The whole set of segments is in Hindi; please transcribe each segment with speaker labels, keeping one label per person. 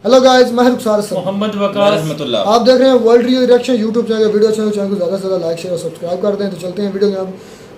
Speaker 1: हेलो गाइस, मैं रुखसार सर
Speaker 2: मोहम्मद वकास।
Speaker 1: आप देख रहे हैं world reaction YouTube channel. Video channel को ज़्यादा से ज़्यादा लाइक शेयर और सब्सक्राइब कर दें। तो चलते हैं वीडियो में। हम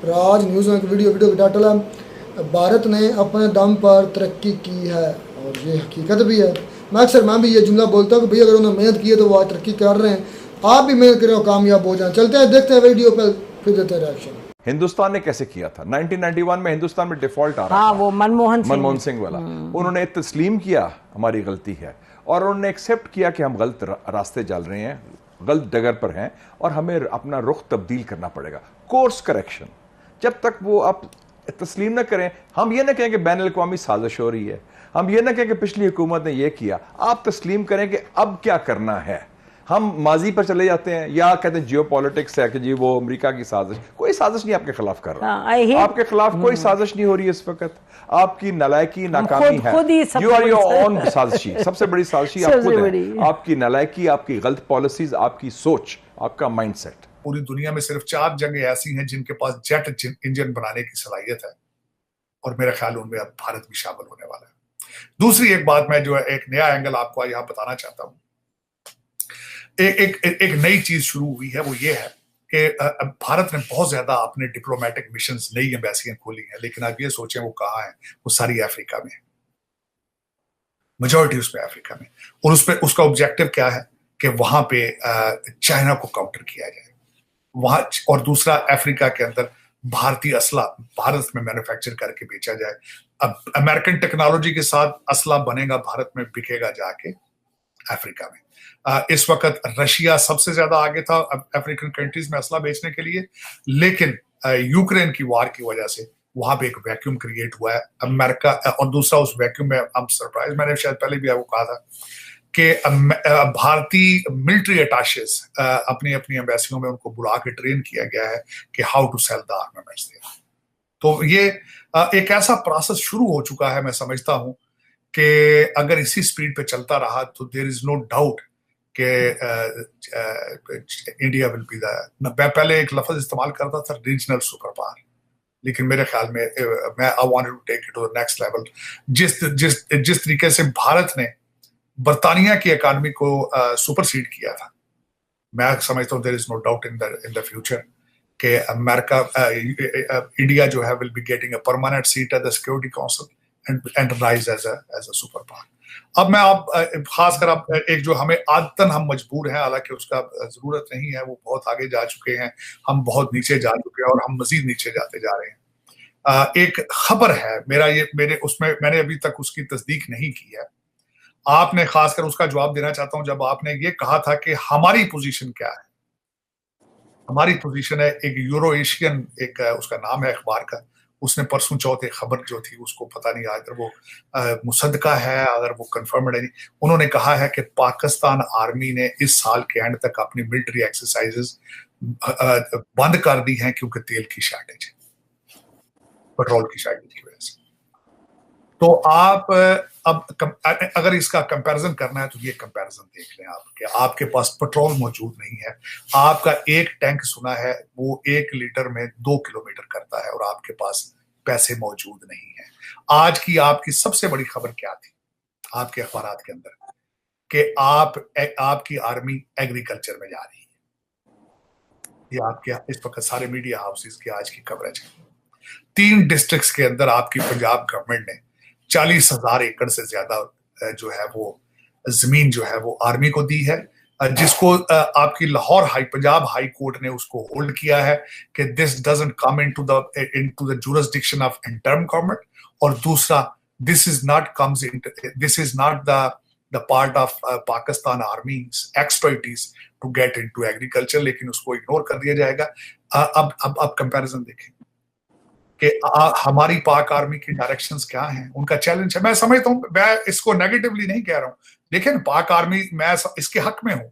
Speaker 1: राज न्यूज़ में वीडियो का टाइटल है भारत ने अपने दम पर तरक्की की है, और ये हकीकत भी है। मैं भी ये जुमला बोलता हूँ कि भाई अगर उन्होंने मेहनत की है तो वो आज तरक्की कर रहे हैं। आप भी मेहनत करें और कामयाब हो जाएं। चलते हैं, देखते हैं वीडियो पर, फिर देते हैं रिएक्शन।
Speaker 3: हिंदुस्तान ने कैसे किया था 1991 में? हिंदुस्तान में डिफॉल्ट आ रहा
Speaker 4: हाँ,
Speaker 3: था,
Speaker 4: वो मनमोहन
Speaker 3: सिंह वाला। उन्होंने तस्लीम किया हमारी गलती है, और उन्होंने एक्सेप्ट किया कि हम गलत रास्ते चल रहे हैं, गलत डगर पर हैं, और हमें अपना रुख तब्दील करना पड़ेगा। Course correction. जब तक वो आप तस्लीम न करें, हम ये ना कहें कि बैन अल-अक़वामी साजिश हो रही है, हम ये ना कहें कि पिछली हुकूमत ने ये किया। आप तस्लीम करें कि अब क्या करना है। हम माजी पर चले जाते हैं या कहते हैं जियो पॉलिटिक्स है कि जी वो अमेरिका की साजिश। कोई साजिश नहीं आपके खिलाफ कर रहा। आपके खिलाफ कोई साजिश नहीं हो रही है इस वक्त। आपकी नालायकी, नाकामी है। यू आर योर ओन साजिशी। सबसे बड़ी साजिशी आप खुद हैं। आपकी नालायकी, आपकी गलत पॉलिसीज, आपकी सोच, आपका माइंडसेट।
Speaker 5: पूरी दुनिया में सिर्फ 4 जगह ऐसी हैं जिनके पास जेट इंजन बनाने की सलाहियत है, और मेरा ख्याल उनमें अब भारत भी शामिल होने वाला है। दूसरी एक बात, मैं जो है एक नया एंगल आपको यहाँ बताना चाहता हूँ। एक नई चीज शुरू हुई है, वो ये है कि भारत ने बहुत ज्यादा अपने डिप्लोमेटिक मिशंस, नई एम्बेसियां खोली हैं, लेकिन आप ये सोचें वो कहाँ है? वो सारी अफ्रीका में, मेजॉरिटी उसमें अफ्रीका में। और उसका ऑब्जेक्टिव क्या है कि वहां पे चाइना को काउंटर किया जाए वहां, और दूसरा अफ्रीका के अंदर भारतीय असला भारत में मैन्युफैक्चर करके बेचा जाए। अब अमेरिकन टेक्नोलॉजी के साथ असला बनेगा भारत में, बिकेगा जाके अफ्रीका में। इस वक्त रशिया सबसे ज्यादा आगे था अफ्रीकन कंट्रीज में असला बेचने के लिए, लेकिन यूक्रेन की वार की वजह से वहां पे एक वैक्यूम क्रिएट हुआ है अमेरिका। और दूसरा, उस वैक्यूम में हम सरप्राइज, मैंने शायद पहले भी आपको कहा था कि भारतीय मिलिट्री अटैचेस अपनी अपनी एम्बेसियों में उनको बुला के ट्रेन किया गया है कि how to sell the armaments there. तो ये एक ऐसा प्रोसेस शुरू हो चुका है। मैं समझता हूं कि अगर इसी स्पीड पे चलता रहा तो देयर इज नो डाउट कि इंडिया विल बी द, मैं पहले एक लफ्ज इस्तेमाल करता था रीजनल सुपर पावर, लेकिन मेरे ख्याल में मैं I wanted to take it to the next level. जिस तरीके से भारत ने बर्तानिया की इकॉनमी को सुपरसीड किया था, मैं समझता हूँ there is no doubt in the future कि अमेरिका, इंडिया जो है will be getting a permanent seat at the security council and rise as a super power. अब मैं आप खासकर आप एक जो हमें आदतन हम मजबूर हैं, हालांकि उसका जरूरत नहीं है, वो बहुत आगे जा चुके हैं, हम बहुत नीचे जा चुके हैं और हम मजीद नीचे जाते जा रहे हैं। एक खबर है मेरे उसमें, मैंने अभी तक उसकी तस्दीक नहीं की है। आपने खासकर उसका जवाब देना चाहता हूं, जब आपने ये कहा था कि हमारी पोजीशन क्या है। हमारी पोजीशन है, एक यूरो एशियन, एक उसका नाम है अखबार का, उसने परसों चौथ एक खबर जो थी, उसको पता नहीं अगर वो मुसद्दका है, अगर वो कंफर्म्ड है नहीं, उन्होंने कहा है कि पाकिस्तान आर्मी ने इस साल के एंड तक अपनी मिलिट्री एक्सरसाइजेस बंद कर दी हैं क्योंकि तेल की शॉर्टेज है, पेट्रोल की शॉर्टेज की वजह से। तो आप अब अगर इसका कंपैरिजन करना है तो ये कंपैरिजन देख लें आप कि आपके पास पेट्रोल मौजूद नहीं है, आपका एक टैंक सुना है वो 1 लीटर में 2 किलोमीटर करता है, और आपके पास पैसे मौजूद नहीं है। आज की आपकी सबसे बड़ी खबर क्या थी आपके अखबारात के अंदर? कि आपकी आर्मी एग्रीकल्चर में जा रही है। ये आपके इस वक्त सारे मीडिया हाउसेस की आज की कवरेज है। 3 डिस्ट्रिक्ट्स के अंदर आपकी पंजाब गवर्नमेंट ने 40,000 एकड़ से ज्यादा जो है वो जमीन जो है वो आर्मी को दी है, जिसको आपकी लाहौर पंजाब हाई कोर्ट ने उसको होल्ड किया है कि this doesn't come into the jurisdiction of interim government. और दूसरा, this is not the part of Pakistan army's expertise to get into agriculture, लेकिन उसको इग्नोर कर दिया जाएगा। अब कंपैरिजन देखें कि हमारी पाक आर्मी की डायरेक्शंस क्या हैं, उनका चैलेंज है। मैं समझता हूं, मैं इसको नेगेटिवली नहीं कह रहा हूं, लेकिन पाक आर्मी, मैं इसके हक में हूं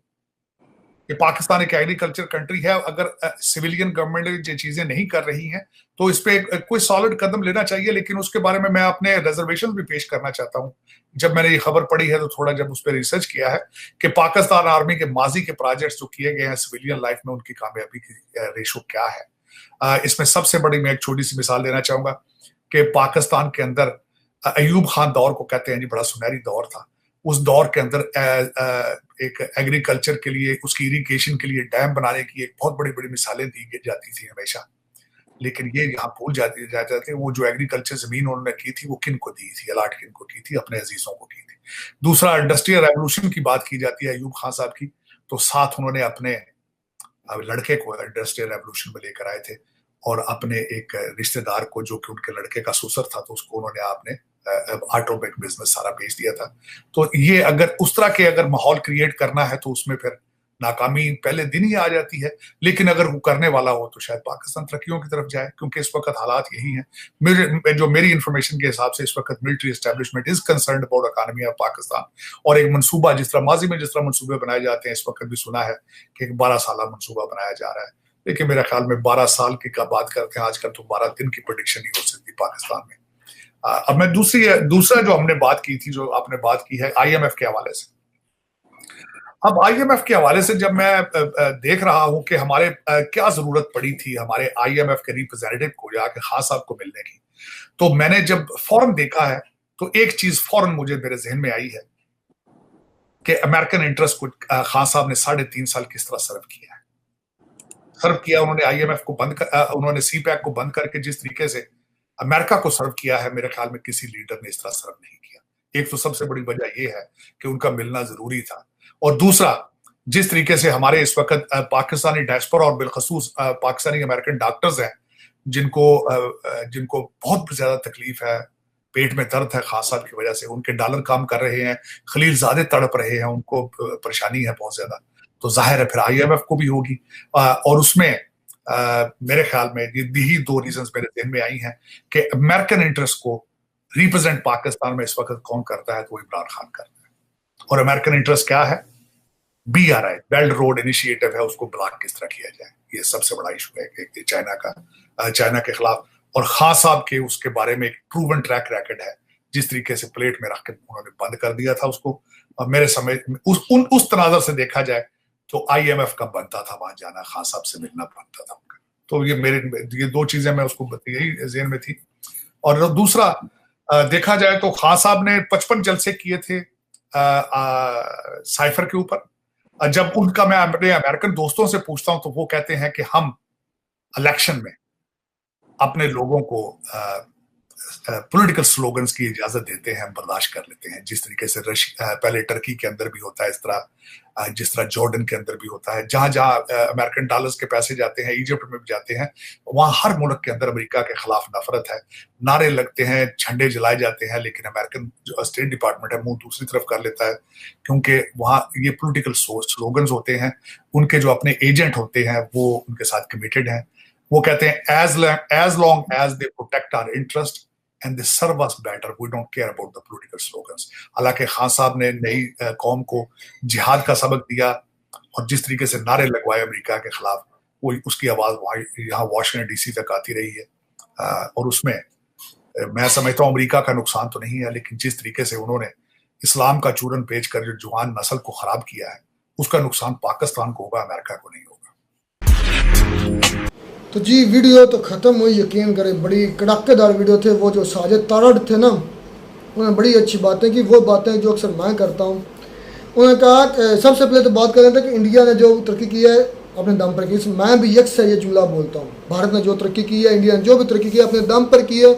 Speaker 5: कि पाकिस्तान एक एग्रीकल्चर कंट्री है। अगर सिविलियन गवर्नमेंट ये चीजें नहीं कर रही हैं तो इस पे कोई सॉलिड कदम लेना चाहिए, लेकिन उसके बारे में मैं अपने रिजर्वेशन भी पेश करना चाहता हूं। जब मैंने ये खबर पढ़ी है तो थोड़ा जब उस पर रिसर्च किया है कि पाकिस्तान आर्मी के माजी के प्रोजेक्ट्स जो किए गए हैं सिविलियन लाइफ में, उनकी कामयाबी की रेशो क्या है। इसमें सबसे बड़ी मैं एक छोटी सी मिसाल देना चाहूंगा कि पाकिस्तान के अंदर अयूब खान दौर को कहते हैं जी, बड़ा सुनहरी दौर था। उस दौर के अंदर एक एग्रीकल्चर के लिए, उसकी इरिगेशन के लिए डैम बनाने की एक बहुत बड़ी बड़ी मिसालें दी जाती थी हमेशा। लेकिन ये यहाँ भूल जाते थे वो जो एग्रीकल्चर जमीन उन्होंने की थी वो किन को दी थी, अलाट किन को की थी, अपने अजीजों को की थी। दूसरा, इंडस्ट्रियल रेवोल्यूशन की बात की जाती है अयूब खान साहब की, तो साथ उन्होंने अपने लड़के को इंडस्ट्रियल रेवोल्यूशन में लेकर आए थे और अपने एक रिश्तेदार को जो कि उनके लड़के का सुसर था, तो उसको उन्होंने आपने ऑटोमेक बिजनेस सारा बेच दिया था। तो ये अगर उस तरह के अगर माहौल क्रिएट करना है तो उसमें फिर नाकामी पहले दिन ही आ जाती है। लेकिन अगर वो करने वाला हो तो शायद पाकिस्तान तरक्कियों की तरफ जाए, क्योंकि इस वक्त हालात यही हैं। मेरी इंफॉर्मेशन के हिसाब से इस वक्त military establishment is concerned about economy of Pakistan, और एक मंसूबा जिस तरह माजी में जिस तरह मंसूबे बनाए जाते हैं, इस वक्त भी सुना है कि एक 12 साल मंसूबा बनाया जा रहा है। लेकिन मेरे ख्याल में 12 साल की का बात करते हैं आजकल, तो 12 दिन की प्रेडिक्शन ही हो सकती पाकिस्तान में। अब मैं दूसरा जो हमने बात की थी, जो आपने बात की है IMF के हवाले से। अब IMF के हवाले से जब मैं देख रहा हूं कि हमारे क्या जरूरत पड़ी थी हमारे IMF के रिप्रेजेंटेटिव को या खान साहब को मिलने की, तो मैंने जब फौरन देखा है तो एक चीज फौरन मुझे मेरे जहन में आई है कि अमेरिकन इंटरेस्ट को खान साहब ने 3.5 साल किस तरह सर्व किया। उन्होंने IMF को उन्होंने CPEC को बंद करके जिस तरीके से अमेरिका को सर्व किया है, मेरे ख्याल में किसी लीडर ने इस तरह सर्व नहीं किया। एक तो सबसे बड़ी वजह यह है कि उनका मिलना जरूरी था, और दूसरा, जिस तरीके से हमारे इस वक्त पाकिस्तानी डायस्पोरा और बिलखसूस पाकिस्तानी अमेरिकन डॉक्टर्स हैं जिनको बहुत ज्यादा तकलीफ है, पेट में दर्द है खान साहब की वजह से, उनके डॉलर काम कर रहे हैं, खलीलजादे तड़प रहे हैं, उनको परेशानी है बहुत ज्यादा, तो जाहिर है फिर IMF को भी होगी। और उसमें मेरे ख्याल में यही 2 रीजंस मेरे जहन में आई हैं कि अमेरिकन इंटरेस्ट को रिप्रेजेंट पाकिस्तान में इस वक्त कौन करता है, तो इमरान खान करता है। और अमेरिकन इंटरेस्ट क्या है? BRI, बेल्ट रोड इनिशिएटिव है, उसको ब्लॉक किस तरह किया जाए, ये सबसे बड़ा इशू है कि चाइना के खिलाफ। और खान साहब के उसके बारे में एक प्रूवन ट्रैक रैकेट है, जिस तरीके से प्लेट में रख के उन्होंने बंद कर दिया था उसको। और मेरे समय उस तनाजर से देखा जाए तो IMF का बनता था वहां जाना, खान साहब से मिलना बनता था उनका। तो ये 2 चीजें मैं उसको यही जेहन में थी। और दूसरा देखा जाए तो खान साहब ने 55 जलसे किए थे साइफर के ऊपर। जब उनका मैं अपने अमेरिकन दोस्तों से पूछता हूं तो वो कहते हैं कि हम इलेक्शन में अपने लोगों को पॉलिटिकल स्लोगन्स की इजाजत देते हैं, हम बर्दाश्त कर लेते हैं। जिस तरीके से पहले टर्की के अंदर भी होता है इस तरह, जिस तरह जॉर्डन के अंदर भी होता है, जहां जहां अमेरिकन डॉलर्स के पैसे जाते हैं, इजिप्ट में भी जाते हैं, वहां हर मुल्क के अंदर अमेरिका के खिलाफ नफरत है, नारे लगते हैं, झंडे जलाए जाते हैं। लेकिन अमेरिकन जो स्टेट डिपार्टमेंट है मुंह दूसरी तरफ कर लेता है, क्योंकि वहां ये पॉलिटिकल स्लोगन्स होते हैं, उनके जो अपने एजेंट होते हैं वो उनके साथ कमिटेड हैं। वो कहते हैं as long as they protect our interest and they serve us better, we don't care about the political slogans। हालांकि खान साहब ने नई कौम को जिहाद का सबक दिया और जिस तरीके से नारे लगवाए अमेरिका के खिलाफ, वो उसकी आवाज यहाँ वाशिंगटन DC तक आती रही है। और उसमें मैं समझता हूँ अमेरिका का नुकसान तो नहीं है, लेकिन जिस तरीके से उन्होंने इस्लाम का चूरन पेश कर जो जवान नस्ल को खराब किया है, उसका नुकसान पाकिस्तान को होगा, अमेरिका को नहीं होगा।
Speaker 1: तो जी वीडियो तो ख़त्म हुई, यकीन करें बड़ी कड़ाकेदार वीडियो थे। वो जो साजिद तारड़ थे ना, उन्होंने बड़ी अच्छी बातें की, वो बातें जो अक्सर मैं करता हूँ। उन्होंने कहा कि सबसे पहले तो बात कर रहे थे कि इंडिया ने जो तरक्की की है अपने दम पर की। मैं भी यकसर ये जुमला बोलता हूँ, भारत ने जो तरक्की की है, इंडिया ने जो भी तरक्की की है अपने दम पर की है,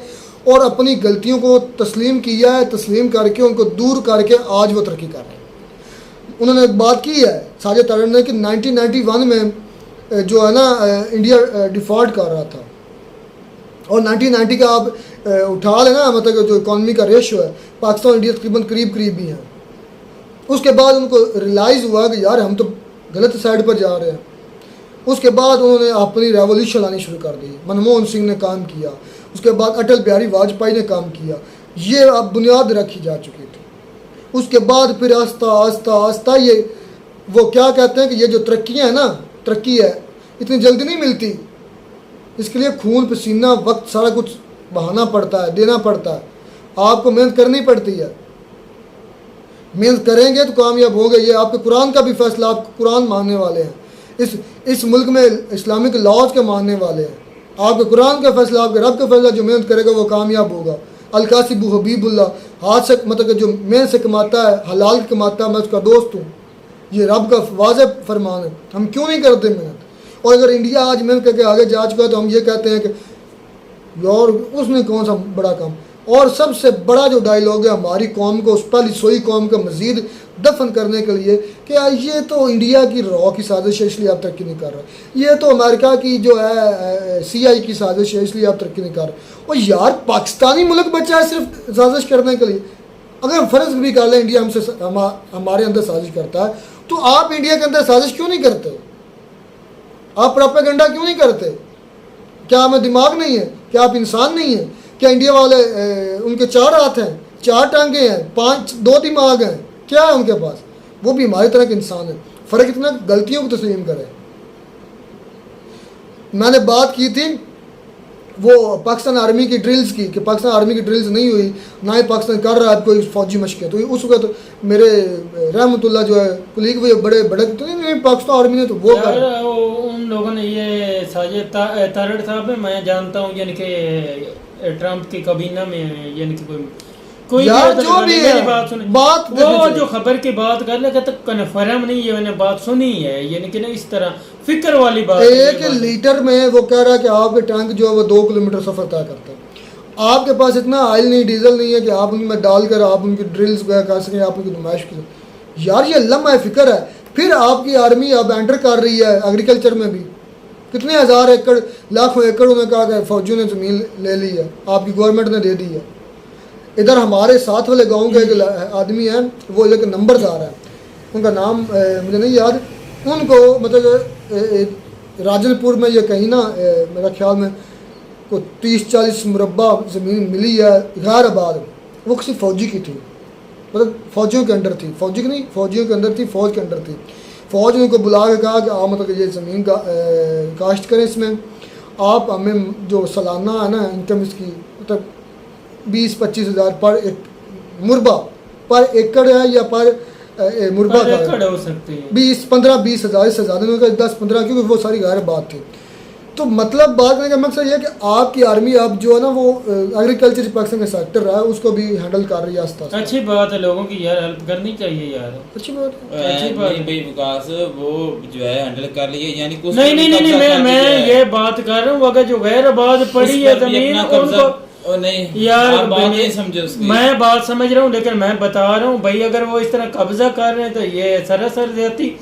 Speaker 1: और अपनी गलतियों को तस्लीम किया है, तस्लीम करके उनको दूर करके आज वो तरक्की कर रहे हैं। उन्होंने एक बात की है साजिद तारड़ ने कि 1991 में जो है ना इंडिया डिफ़ॉल्ट कर रहा था, और 1990 का आप उठा लेना, मतलब जो इकॉनमी का रेशो है पाकिस्तान और इंडिया तकरीबन करीब ही हैं। उसके बाद उनको रियलाइज़ हुआ कि यार हम तो गलत साइड पर जा रहे हैं। उसके बाद उन्होंने अपनी रेवोल्यूशन लानी शुरू कर दी। मनमोहन सिंह ने काम किया, उसके बाद अटल बिहारी वाजपेयी ने काम किया, ये अब बुनियाद रखी जा चुकी थी। उसके बाद फिर आस्ता आस्ता आस्ता ये वो क्या कहते हैं कि ये जो तरक्कियाँ हैं ना, तरक्की है इतनी जल्दी नहीं मिलती, इसके लिए खून पसीना वक्त सारा कुछ बहाना पड़ता है, देना पड़ता है, आपको मेहनत करनी पड़ती है। मेहनत करेंगे तो कामयाब हो गए। ये आपके कुरान का भी फैसला, आप कुरान मानने वाले हैं, इस मुल्क में इस्लामिक लॉज के मानने वाले हैं, आपके कुरान का फैसला, आपके रब का फैसला, जो मेहनत करेगा वो कामयाब होगा। अलकासिबु हबीबुल्लाह, हाथ से मतलब कि जो मेहनत से कमाता है, हलाल कमाता है, मैं उसका दोस्त हूँ। ये रब का वाज़ेह फरमान है। हम क्यों नहीं करते मेहनत? और अगर इंडिया आज मेहनत करके आगे जा चुका है तो हम ये कहते हैं कि यार उसने कौन सा बड़ा काम। और सबसे बड़ा जो डायलॉग है हमारी कौम को, उस पहली सोई कौम को मज़ीद दफन करने के लिए कि ये तो इंडिया की रॉ की साजिश है इसलिए आप तरक्की नहीं कर रहे, ये तो अमेरिका की जो है CI की साजिश है इसलिए आप तरक्की नहीं कर रहे। और यार पाकिस्तानी मुल्क बचा है सिर्फ साजिश करने के लिए। अगर फ़र्ज़ भी कर लें इंडिया हमसे हमारे अंदर साजिश करता है तो आप इंडिया के अंदर साजिश क्यों नहीं करते? आप प्रोपेगेंडा क्यों नहीं करते? क्या हमें दिमाग नहीं है? क्या आप इंसान नहीं हैं? क्या इंडिया वाले उनके 4 हाथ हैं, 4 टांगे हैं, 2 दिमाग हैं? क्या है उनके पास? वो भी हमारी तरह के इंसान है। फ़र्क इतना गलतियों को तस्लीम करें। मैंने बात की थी वो पाकिस्तान आर्मी की ड्रिल्स की कि पाकिस्तान आर्मी की ड्रिल्स नहीं हुई, ना ही पाकिस्तान कर रहा है कोई फौजी मशक़ें। तो उस वक्त तो मेरे रहमतुल्लाह जो है कुलीग वो बड़े भड़क तो नहीं पाकिस्तान आर्मी ने तो वो कर
Speaker 2: उन लोगों ने ये साजिद तारड़ साहब है, मैं जानता हूँ यानी कि ट्रंप की काबीना में यानी कि कोई
Speaker 1: यार जो भी है
Speaker 2: बात सुने,
Speaker 1: बात
Speaker 2: वो जो खबर की बात कर ले तो कन्फर्म नहीं है, मैंने बात सुनी है यानी कि ना इस तरह फिक्र वाली बात।
Speaker 1: 1 लीटर में वो कह रहा है कि आपके टैंक जो है वो 2 किलोमीटर सफ़र तय करता है। आपके पास इतना ऑयल नहीं, डीजल नहीं है कि आप उनमें डालकर आप उनकी ड्रिल्स कर सकें, आप उनकी नुमाइश की। यार ये लम्हा फिक्र है। फिर आपकी आर्मी अब एंटर कर रही है एग्रीकल्चर में भी। कितने हज़ार एकड़, लाखों एकड़ उन्होंने कहा कि फौजियों ने ज़मीन ले ली है, आपकी गवर्नमेंट ने दे दी है। इधर हमारे साथ वाले गांव के एक आदमी हैं, वो एक नंबरदार है, उनका नाम मुझे नहीं याद। उनको मतलब राजनपुर में ये कहीं ना मेरा ख्याल में को 30-40 मुरब्बा ज़मीन मिली है गैर आबाद। वो किसी फ़ौजी की थी, मतलब फ़ौजियों के अंडर थी, फ़ौजी की नहीं, फ़ौजियों के अंदर थी, फ़ौज के अंडर थी। फ़ौज ने उनको बुला के कहा कि आप मतलब ये ज़मीन का काश्त करें, इसमें आप हमें जो सालाना है ना इनकम इसकी मतलब 20-25 हज़ार पर एक मुरबा पर एकड़ है या पर मुरबा
Speaker 2: एकड़ हो सकती है
Speaker 1: 20-15-20 हज़ार से ज़्यादा नहीं होगा, 10-15, क्योंकि वो सारी गैर बात थी। तो मतलब बात करने का मकसद ये है कि आपकी आर्मी अब जो है ना वो एग्रीकल्चर पाकिस्तान का सेक्टर रहा है उसको भी हैंडल कर रही है आस्ता आस्ता।
Speaker 2: अच्छी बात है, लोगों की यार हेल्प करनी चाहिए यार,
Speaker 1: अच्छी बात है।
Speaker 2: अच्छी बात है
Speaker 4: भाई विकास वो जो है हैंडल कर लिए यानी कुछ
Speaker 2: नहीं नहीं नहीं, मैं ये बात कर रहा हूँ अगर जो गैर आबाद पड़ी है जमीन उनको
Speaker 4: नहीं
Speaker 2: यार
Speaker 4: आप बात नहीं समझे उसकी।
Speaker 2: मैं बात समझ रहा हूँ लेकिन मैं बता रहा हूँ भाई अगर वो इस तरह कब्जा कर रहे हैं तो ये सरासर ज्यादती।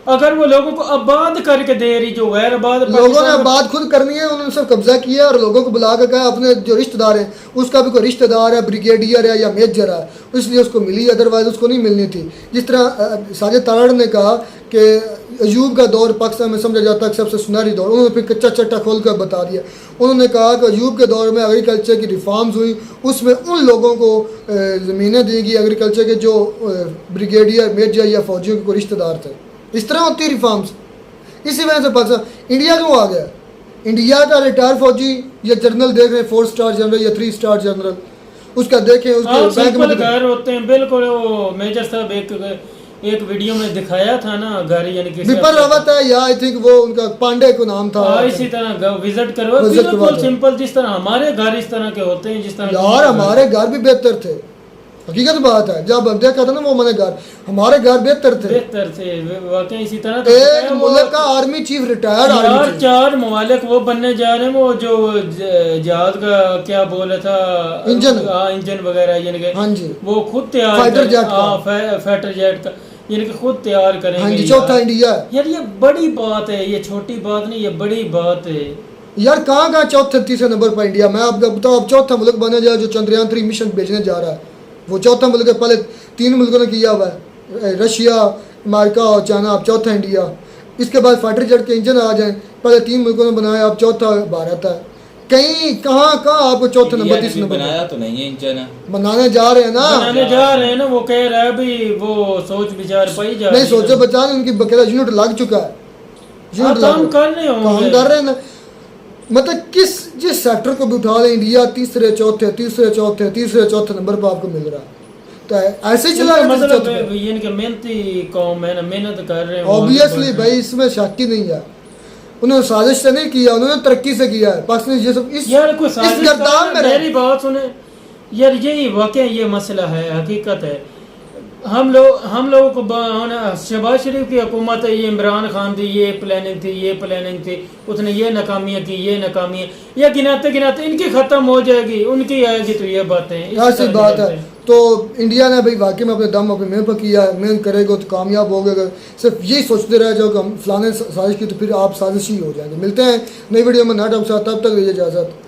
Speaker 2: अगर वो लोगों को आबाद करके दे रही जो गैर आबाद,
Speaker 1: लोगों ने आबाद खुद करनी है, उन्होंने सब कब्जा किया और लोगों को बुला कर कहा अपने जो रिश्तेदार हैं उसका भी कोई रिश्तेदार है, ब्रिगेडियर है या मेजर है, इसलिए उसको मिली, अदरवाइज उसको नहीं मिलनी थी। जिस तरह साजिद तारड़ ने कहा कि अयूब का दौर पाकिस्तान में समझा जाता है सबसे सुनहरी दौर, उन्होंने फिर कच्चा चट्टा खोल कर बता दिया। उन्होंने कहा कि अयूब के दौर में एग्रीकल्चर की रिफॉर्म्स हुई, उसमें उन लोगों को ज़मीनें दी गई एग्रीकल्चर के जो ब्रिगेडियर, मेजर या फौजियों के कोई रिश्तेदार थे। इस तरह होती रिफॉर्म्स। इसी वजह से पाकिस्तान इंडिया क्यों आ गया? इंडिया का रिटायर फौजी या जनरल देख रहे हैं 4 स्टार जनरल या 3 स्टार जनरल, उसका देखें उसके बैंक में
Speaker 2: घर होते हैं बिल्कुल। वो मेजर साहब एक वीडियो में दिखाया था ना घर, यानी कि
Speaker 1: बिपिन रावत है या आई थिंक वो उनका पांडे को नाम था,
Speaker 2: इसी तरह विजिट करवा बिल्कुल सिंपल, जिस तरह हमारे घर इस तरह के होते हैं, जिस तरह
Speaker 1: यार हमारे घर भी बेहतर थे। हकीकत बात है, जब देखा था ना वो मैंने घर, हमारे घर बेहतर थे
Speaker 2: वाकई। इसी तरह
Speaker 1: एक मुल्क का आर्मी चीफ रिटायर्ड आर्मी
Speaker 2: 4 ममालिक वो बनने जा रहे हैं, वो जो जहाज का क्या बोला था इंजन वगैरह, यानी कि
Speaker 1: हाँ जी
Speaker 2: वो खुद तैयार
Speaker 1: फाइटर जेट
Speaker 2: का यानी कि खुद तैयार करेंगे।
Speaker 1: हाँ जी, चौथा इंडिया
Speaker 2: यार ये बड़ी बात है, ये छोटी बात नहीं, ये बड़ी बात है
Speaker 1: यार। कहाँ चौथे 3 नंबर पर इंडिया। मैं आपको बताऊँ अब चौथा मुल्क बने जाए जो चंद्रयान 3 मिशन भेजने जा रहा है, वो चौथा मुल्क है। पहले 3 मुल्कों ने किया हुआ है, रशिया, अमेरिका और चाइना, अब चौथा इंडिया। इसके बाद फाइटर जेट के इंजन आ जाएं, पहले 3 मुल्कों ने बनाया, अब चौथा भारत है। कहीं कहाँ आपको चौथे नंबर 3 नंबर
Speaker 4: बनाया तो नहीं है इंजन,
Speaker 1: बनाने जा रहे हैं ना,
Speaker 2: बनाने जा रहे हैं ना। वो कह रहा है भी वो सोच विचार पाई जा
Speaker 1: नहीं सोचे बचाने, उनकी बकायदा यूनिट लग चुका है,
Speaker 2: काम कर रहे होंगे,
Speaker 1: काम कर रहे हैं ना। मतलब जिस सेक्टर को भी उठा लें इंडिया तीसरे चौथे नंबर पर आपको मिल रहा है। तो ऐसे ही चला
Speaker 2: मतलब यानी कि मेहनती कौम है ना, मेहनत कर रहे हैं
Speaker 1: ऑब्वियसली भाई, इसमें शक ही नहीं है। उन्होंने साजिश से नहीं किया, उन्होंने तरक्की से किया है। पाकिस्तान ये सब इस
Speaker 2: यार कोई साजिश
Speaker 1: गर्दान में
Speaker 2: मेरी बात सुने, यार यही वाकई ये मसला है, हकीकत है। हम लोगों को शहबाज शरीफ की हुकूमत है, ये इमरान खान थी, ये प्लानिंग थी, उसने ये नाकामियाँ की, ये नाकामियाँ, या गिनाते गिनाते इनकी ख़त्म हो जाएगी, उनकी आएगी, तो ये बातें
Speaker 1: ऐसी बात है। तो इंडिया ने भाई वाकई में अपने दम अपने मेहनत पर किया है, मेहनत करेगा तो कामयाब होगा। अगर सिर्फ यही सोचते रह जाओ कि हम फलाने साजिश की, तो फिर आप साजिश ही हो जाएंगे। मिलते हैं नई वीडियो में नए टॉपिक के साथ, तब तक दीजिए इजाज़त।